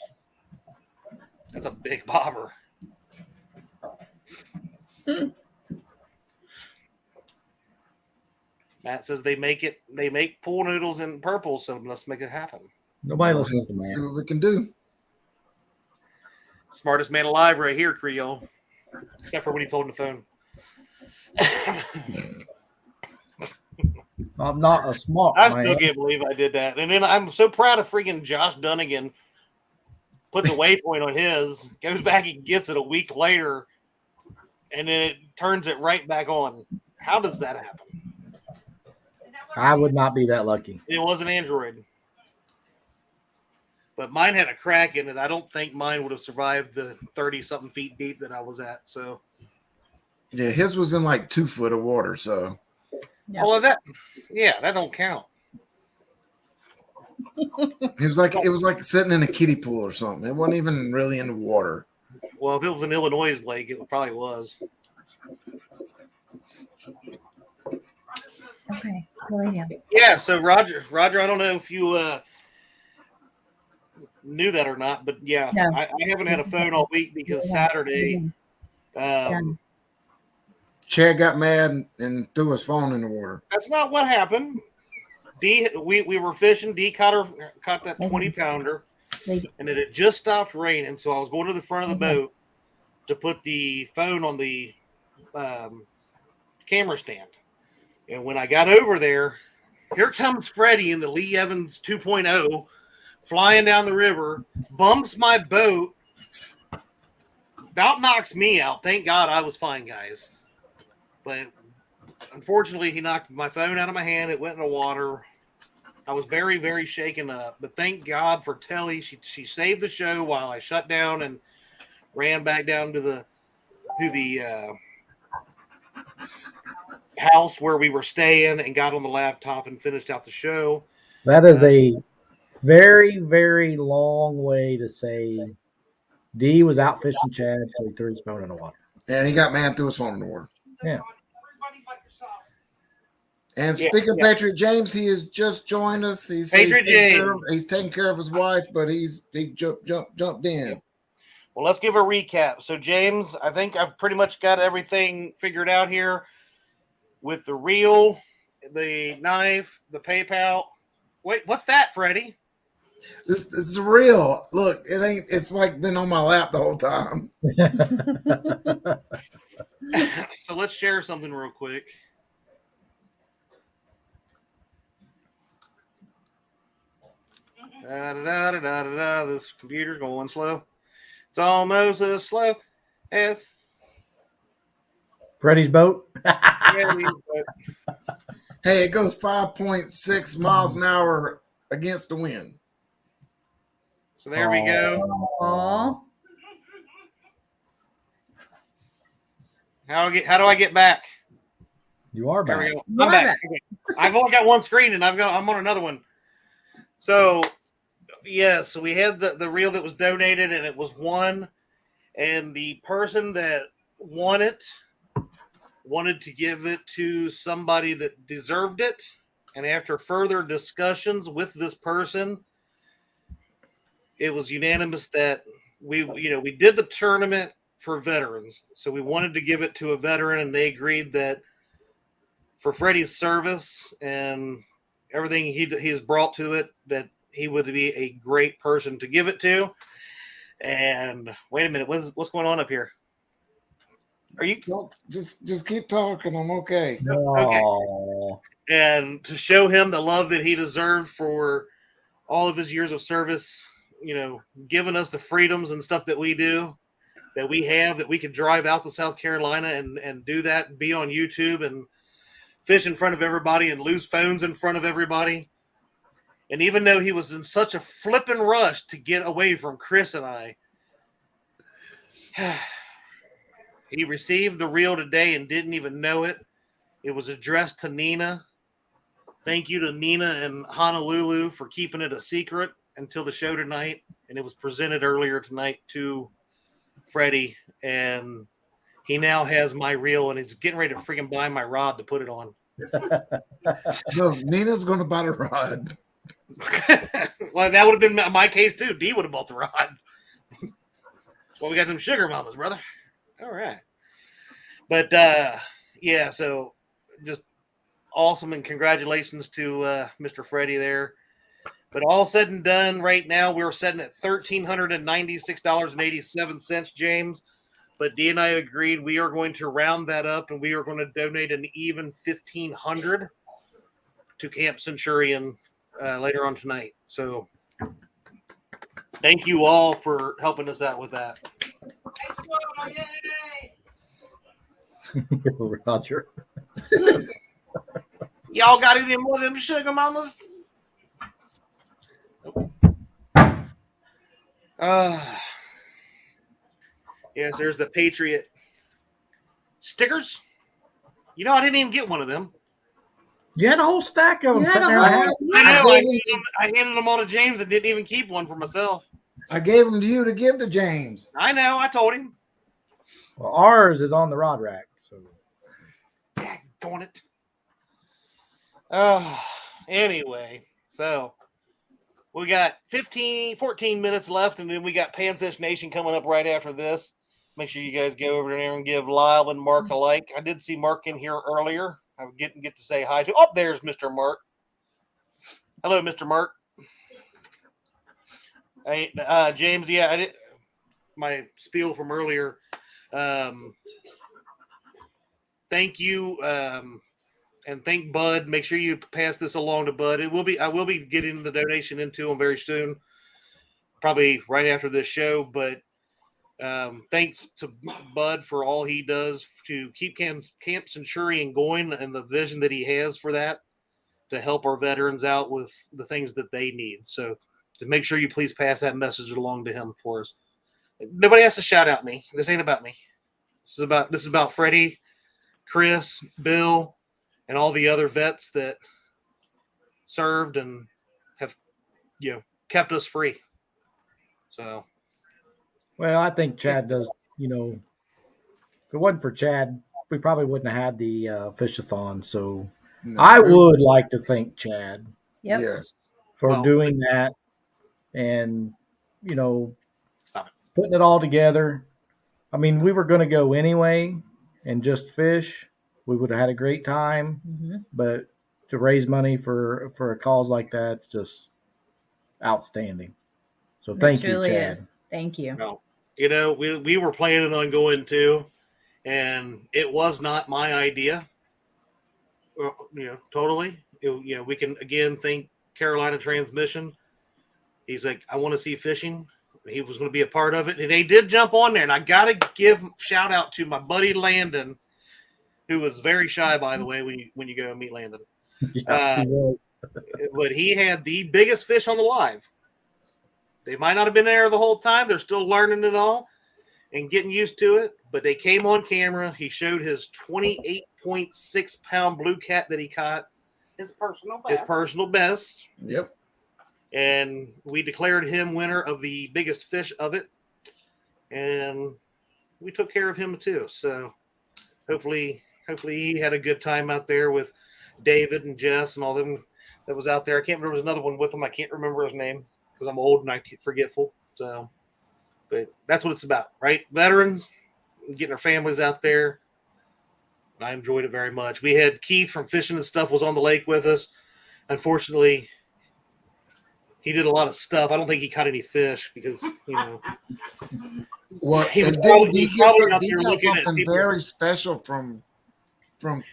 That's a big bobber. Matt says they make pool noodles in purple, so let's make it happen. Nobody Well, listens to let's see man. what we can do. Smartest man alive right here, Creole. Except for when he told him the phone. I'm not a smart I man. still can't believe I did that. And then I'm so proud of freaking Josh Dunnigan. Puts a waypoint on his, goes back and gets it a week later, and then it turns it right back on. How does that happen? I would not be that lucky. It was an Android. But mine had a crack in it. I don't think mine would have survived the 30-something feet deep that I was at. So, Yeah, his was in like 2 foot of water, so Yeah. well, that don't count. it was like sitting in a kiddie pool or something. It wasn't even really in the water. Well, if it was an Illinois lake, it probably was. Okay. Lay down. Yeah. So Roger, I don't know if you knew that or not, but yeah, No. I haven't had a phone all week because Saturday. Done. Chad got mad and threw his phone in the water. That's not what happened. D, we were fishing. D caught that 20-pounder, and it had just stopped raining. So I was going to the front of the boat to put the phone on the camera stand. And when I got over there, here comes Freddie in the Lee Evans 2.0 flying down the river, bumps my boat, about knocks me out. Thank God I was fine, guys. But unfortunately, he knocked my phone out of my hand. It went in the water. I was very, very shaken up. But thank God for Telly. She saved the show while I shut down and ran back down to the house where we were staying and got on the laptop and finished out the show. That is a very, very long way to say D was out fishing Chad, so he threw his phone in the water. And he got mad and threw his phone in the water. Yeah. And speaking of Patrick James, he has just joined us. He's taking care of his wife, but he jumped in. Well, let's give a recap. So, James, I think I've pretty much got everything figured out here with the reel, the knife, the PayPal. Wait, what's that, Freddie? This is real. Look, it ain't. It's like been on my lap the whole time. So let's share something real quick. This computer's going slow. It's almost as slow as Freddie's boat. Hey, it goes 5.6 miles an hour against the wind. So there we go. Aww. How do I get back? You are There back. we go. I'm back. Okay. I've only got one screen and I'm on another one. So so we had the reel that was donated and it was won, and the person that won it wanted to give it to somebody that deserved it. And after further discussions with this person, it was unanimous that we did the tournament for veterans. So we wanted to give it to a veteran, and they agreed that for Freddie's service and everything he has brought to it, that he would be a great person to give it to. And wait a minute, what's going on up here? Are you just keep talking? I'm okay. okay? And to show him the love that he deserved for all of his years of service, giving us the freedoms and stuff that we do, that we have, that we could drive out to South Carolina and do that, and be on YouTube and fish in front of everybody and lose phones in front of everybody. And even though he was in such a flippin' rush to get away from Chris and I, he received the reel today and didn't even know it. It was addressed to Nina. Thank you to Nina in Honolulu for keeping it a secret until the show tonight. And it was presented earlier tonight to Freddie. And he now has my reel and he's getting ready to freaking buy my rod to put it on. No, Nina's going to buy the rod. Well, that would have been my case too. D would have bought the rod. Well, we got some sugar mamas, brother. All right. But yeah, so just awesome, and congratulations to Mr. Freddie there. But all said and done, right now we're sitting at $1,396.87, James. But D and I agreed we are going to round that up, and we are going to donate an even $1,500 to Camp Centurion later on tonight. So thank you all for helping us out with that. Yay! Roger. Y'all got any more of them sugar mamas? Yes, there's the Patriot stickers. You know, I didn't even get one of them. You had a whole stack of them You had sitting a there in the whole- house. I know. I handed them all to James and didn't even keep one for myself. I gave them to you to give to James. I know. I told him. Well, ours is on the rod rack. So Daggone it. Anyway, so we got 14 minutes left, and then we got Panfish Nation coming up right after this. Make sure you guys go over there and give Lyle and Mark a like. I did see Mark in here earlier. I didn't get to say hi to. Oh, there's Mr. Mark. Hello, Mr. Mark. Hey, James. Yeah, I did my spiel from earlier. Thank you, and thank Bud. Make sure you pass this along to Bud. I will be getting the donation into him very soon, probably right after this show. But thanks to Bud for all he does to keep Camp Centurion going, and the vision that he has for that to help our veterans out with the things that they need. So to make sure you please pass that message along to him for us. Nobody has to shout out me. This ain't about me. This is about Freddie, Chris, Bill, and all the other vets that served and have, kept us free. So, well, I think Chad does. You know, if it wasn't for Chad, we probably wouldn't have had the fish-a-thon. So No. I would like to thank Chad Yep. Yes. for doing that, and stop it. putting it all together. I mean, we were going to go anyway and just fish. We would have had a great time, but to raise money for a cause like that, it's just outstanding. So thank you, Chad. Is. Thank you. No, we were planning on going too, and it was not my idea. Totally. We can again thank Carolina Transmission. He's like, I want to see fishing. He was going to be a part of it, and they did jump on there. And I got to give shout out to my buddy Landon, who was very shy, by the way, when you go and meet Landon. But he had the biggest fish on the live. They might not have been there the whole time. They're still learning it all and getting used to it. But they came on camera. He showed his 28.6 pound blue cat that he caught. His personal best. Yep. And we declared him winner of the biggest fish of it. And we took care of him too. So hopefully he had a good time out there with David and Jess and all them that was out there. I can't remember, there's another one with him. I can't remember his name because I'm old and I get forgetful. So, but that's what it's about, right? Veterans, getting our families out there. I enjoyed it very much. We had Keith from Fishing and Stuff was on the lake with us. Unfortunately, he did a lot of stuff. I don't think he caught any fish because, Well, he was and probably, he he probably out got there looking at something people. very special from Fishing.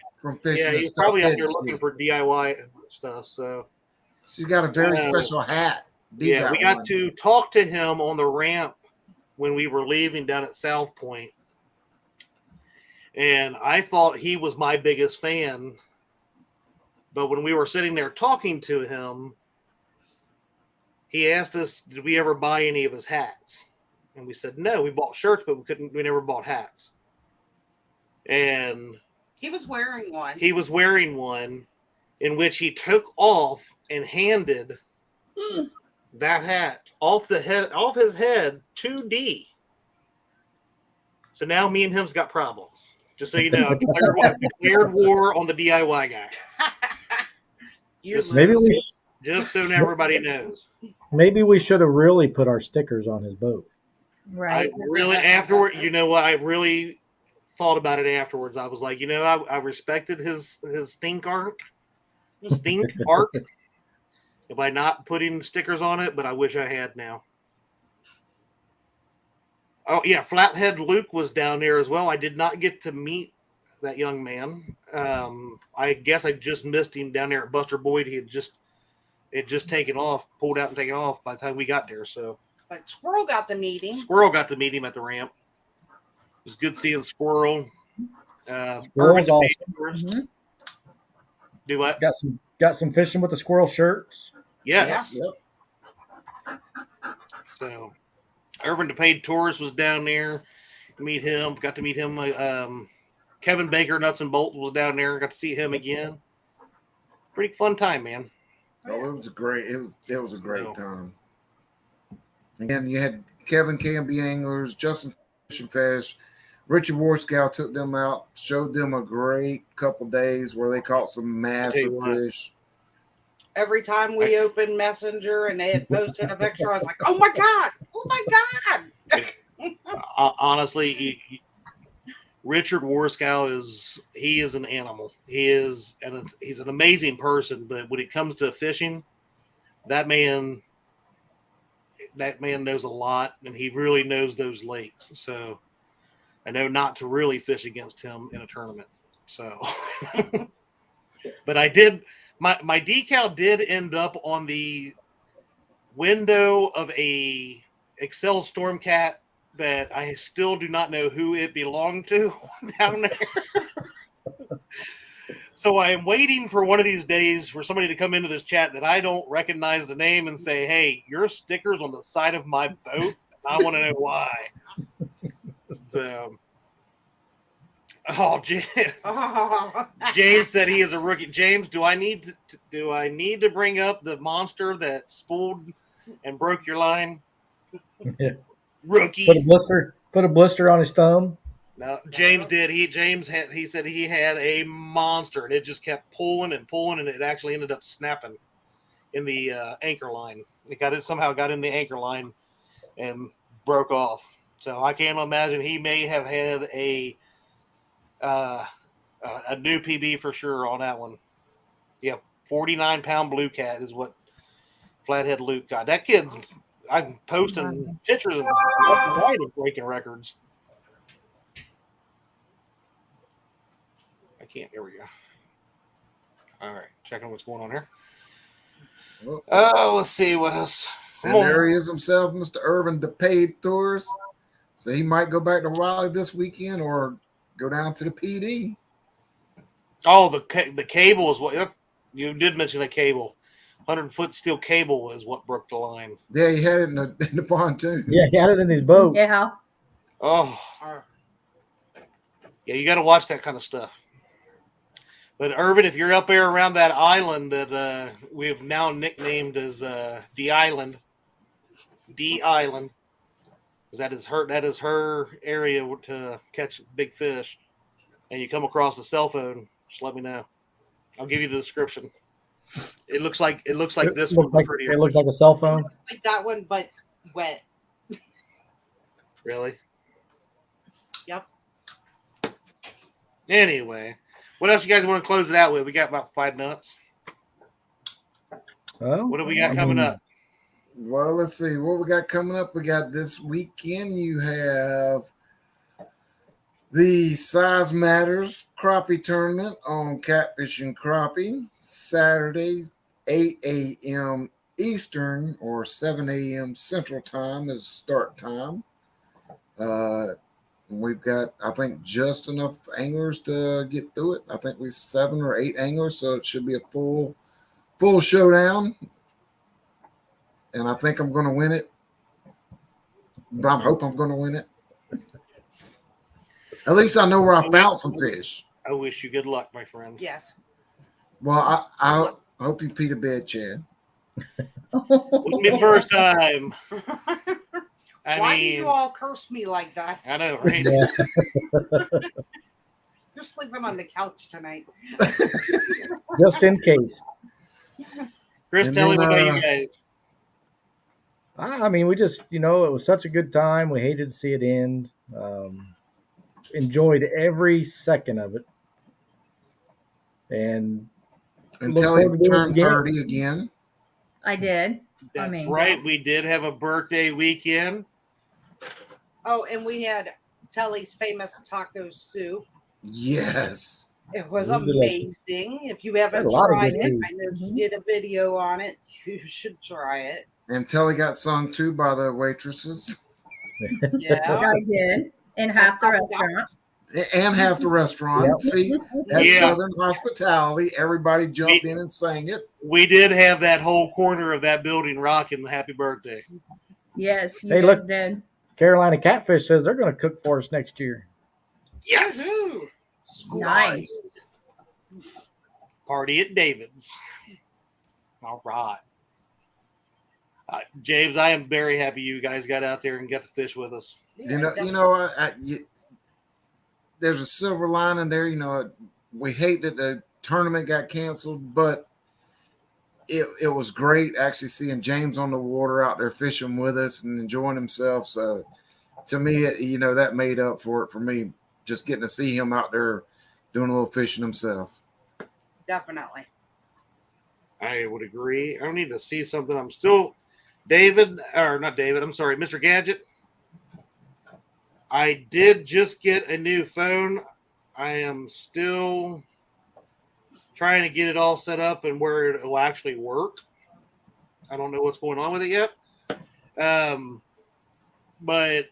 Yeah, and he's Stuff, probably out didn't there she? looking for DIY stuff. So She's got a very special hat. Dee yeah, we got got one. to talk to him on the ramp when we were leaving down at South Point. And I thought he was my biggest fan. But when we were sitting there talking to him, he asked us, did we ever buy any of his hats? And we said, no, we bought shirts, but we never bought hats. And He was wearing one. he was wearing one in which he took off and handed that hat off his head to D. So now me and him's got problems. Just so you know, I've declared war on the DIY guy. You Just, Maybe we just so everybody knows. maybe we should have really put our stickers on his boat. Right. I really afterward, you know what? I really thought about it afterwards. I was like, you know, I respected his stink arc by not putting stickers on it, but I wish I had now. Oh yeah, Flathead Luke was down there as well. I did not get to meet that young man. I guess I just missed him down there at Buster Boyd. He had just taken off, pulled out and taken off by the time we got there. So, But Squirrel got the meeting. Squirrel got to meet him at the ramp. It was good seeing Squirrel. Squirrel's Urban awesome. Debate Mhm. Do what? Got some fishing with the squirrel shirts. Yes. Yep. So, Urban DePaid Tours was down there. Meet him. Got to meet him. Kevin Baker, Nuts and Bolts, was down there. Got to see him again. Pretty fun time, man. Oh, it was great. It was a great No. time. And you had Kevin Canby Anglers, Justin Fish and Fish, Richard Warskow took them out, showed them a great couple days where they caught some massive what. fish. Every time we opened Messenger and they had posted a picture, I was like, "Oh my god! Oh my god!" Honestly, Richard Warskow is an animal. He's an amazing person, but when it comes to fishing, that man knows a lot, and he really knows those lakes. So I know not to really fish against him in a tournament. So, but I did. My decal did end up on the window of a Excel Stormcat that I still do not know who it belonged to down there. So I am waiting for one of these days for somebody to come into this chat that I don't recognize the name and say, "Hey, your sticker's on the side of my boat. I want to know why." So, James said he is a rookie. James, do I need to bring up the monster that spooled and broke your line? Yeah. Rookie. Put a blister on his thumb. No, James did. He said he had a monster, and it just kept pulling and pulling, and it actually ended up snapping in the anchor line. Somehow got in the anchor line and broke off. So I can't imagine he may have had a new PB for sure on that one. Yeah, 49-pound blue cat is what Flathead Luke got. That kid's. I'm posting pictures of right of breaking records. I can't. Here we go. All right, checking what's going on here. Let's see what else. And there he is himself, Mr. Urban DePaid Tours. So he might go back to Raleigh this weekend or go down to the PD. Oh, the cable is what you did mention. The cable, 100-foot steel cable is what broke the line. Yeah, he had it in the pontoon. Yeah, he had it in his boat. Yeah. Oh, yeah, you got to watch that kind of stuff. But Irvin, if you're up there around that island that we've now nicknamed as D Island, because that is her area to catch big fish, and you come across a cell phone, just let me know. I'll give you the description. It looks like this one. It looks like a cell phone. Looks like that one, but wet. Really? Yep. Anyway, what else you guys want to close it out with? We got about 5 minutes. Oh, What do we got coming up? Well, let's see what we got coming up. We got this weekend. You have the Size Matters Crappie Tournament on Catfish and Crappie, Saturday, 8 a.m. Eastern or 7 a.m. Central Time is start time. We've got, I think, just enough anglers to get through it. I think we're 7 or 8 anglers, so it should be a full showdown. And I think I'm going to win it. But I hope I'm going to win it. At least I know where I found some fish. I wish you good luck, my friend. Yes. Well, I hope you pee the bed, Chad. Wouldn't be the first time. Why do you all curse me like that? I know, right? Yeah. You're sleeping on the couch tonight. Just in case. Chris, And tell then, me what about you guys. I mean, we just, it was such a good time. We hated to see it end. Enjoyed every second of it. And look until he forward to doing it turned again. 30 again. I did. That's right. We did have a birthday weekend. Oh, and we had Telly's famous taco soup. Yes. It was It was delicious. amazing. If you haven't Had a lot of tried good it, food. I know she did a video on it. You should try it. Until he got sung to by the waitresses Yeah. I did. In half the restaurant. and half the restaurant. Yep. See, that's Yeah. Southern hospitality. Everybody jumped in and sang it. We did have that whole corner of that building rocking Happy Birthday. Yes, you Hey, guys look. did. Carolina Catfish says they're going to cook for us next year. Yes. Woohoo. Nice. Party at David's. All right. James, I am very happy you guys got out there and got to fish with us. There's a silver lining there. We hate that the tournament got canceled, but it was great actually seeing James on the water out there fishing with us and enjoying himself. So to me, that made up for it for me, just getting to see him out there doing a little fishing himself. Definitely. I would agree. I need to see something. I'm still Mr. Gadget. I did just get a new phone. I am still trying to get it all set up and where it will actually work. I don't know what's going on with it yet. But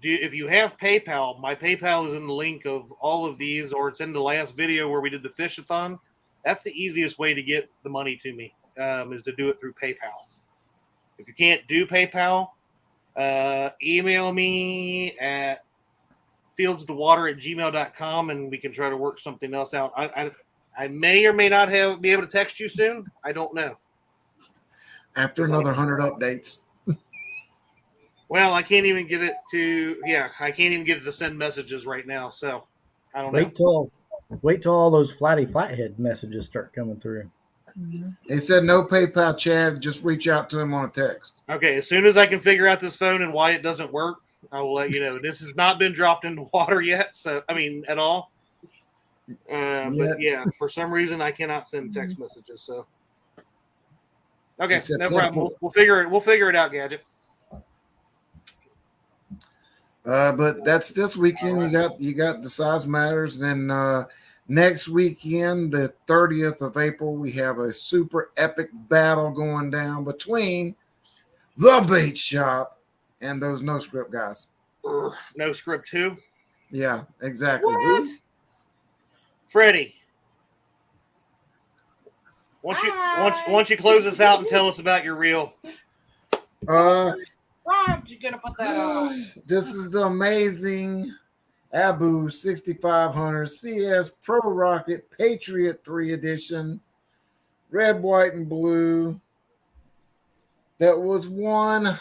if you have PayPal, my PayPal is in the link of all of these, or it's in the last video where we did the fish-a-thon. That's the easiest way to get the money to me, is to do it through PayPal. If you can't do PayPal, email me at fieldstowater@gmail.com and we can try to work something else out. I may or may not be able to text you soon. I don't know. After another 100 updates. Well, I can't even get it to send messages right now. So I don't know. Wait till all those flathead messages start coming through. They said no PayPal, Chad. Just reach out to him on a text. Okay, as soon as I can figure out this phone and why it doesn't work, I will let you know. This has not been dropped into water yet, at all. But yeah, for some reason I cannot send text messages. So okay, no problem. We'll figure it out, Gadget. But that's this weekend. You got the Size Matters, and next weekend, the 30th of April, we have a super epic battle going down between the Bait Shop and those No Script guys. No Script who? Yeah, exactly. What? Freddie, once you close us out and tell us about your reel. Why aren't you gonna put that on? This is the amazing Abu 6500 CS Pro Rocket Patriot 3 edition, red, white, and blue. That was won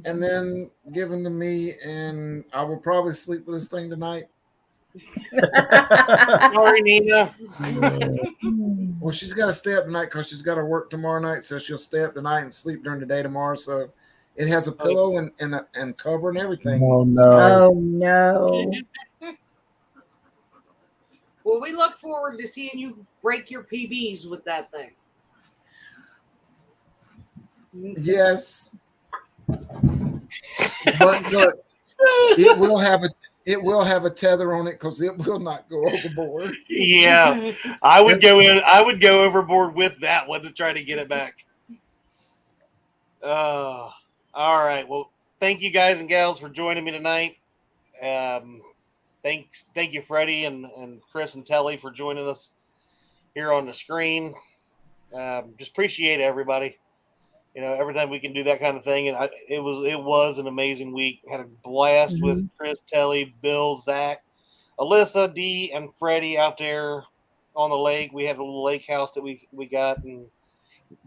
and then given to me, and I will probably sleep with this thing tonight. Sorry, Nina. Well, she's got to stay up tonight because she's got to work tomorrow night, so she'll stay up tonight and sleep during the day tomorrow. So it has a pillow and cover and everything. Oh no! Oh no! Well, we look forward to seeing you break your PBs with that thing. Yes, but look, it will have a tether on it because it will not go overboard. Yeah, I would go overboard with that one to try to get it back. All right. Well, thank you guys and gals for joining me tonight. Thank you, Freddie and Chris and Telly for joining us here on the screen. Just appreciate everybody. Every time we can do that kind of thing, and it was an amazing week. Had a blast with Chris, Telly, Bill, Zach, Alyssa, Dee, and Freddie out there on the lake. We had a little lake house that we got, and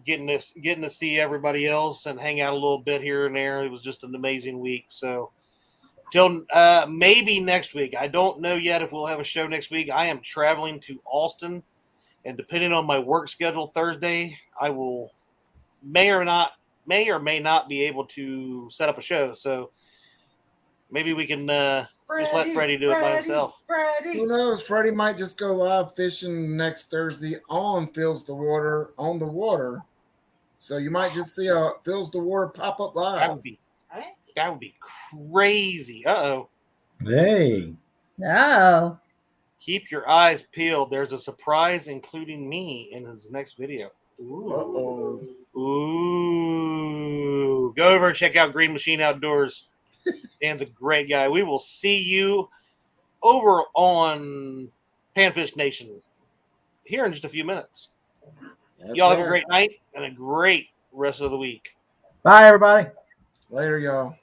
getting to see everybody else and hang out a little bit here and there. It was just an amazing week. So till maybe next week. I don't know yet if we'll have a show next week. I am traveling to Austin, and depending on my work schedule Thursday, I will may or may not be able to set up a show. So maybe we can just let Freddie do it by himself. Who knows? Freddie might just go live fishing next Thursday on Fills the Water on the water. So you might just see a Fills the Water pop up live. That would be crazy. Uh-oh. Hey. Oh. Keep your eyes peeled. There's a surprise including me in his next video. Uh-oh. Ooh. Go over and check out Green Machine Outdoors. Dan's a great guy. We will see you over on Panfish Nation here in just a few minutes. Y'all have a great night and a great rest of the week. Bye, everybody. Later, y'all.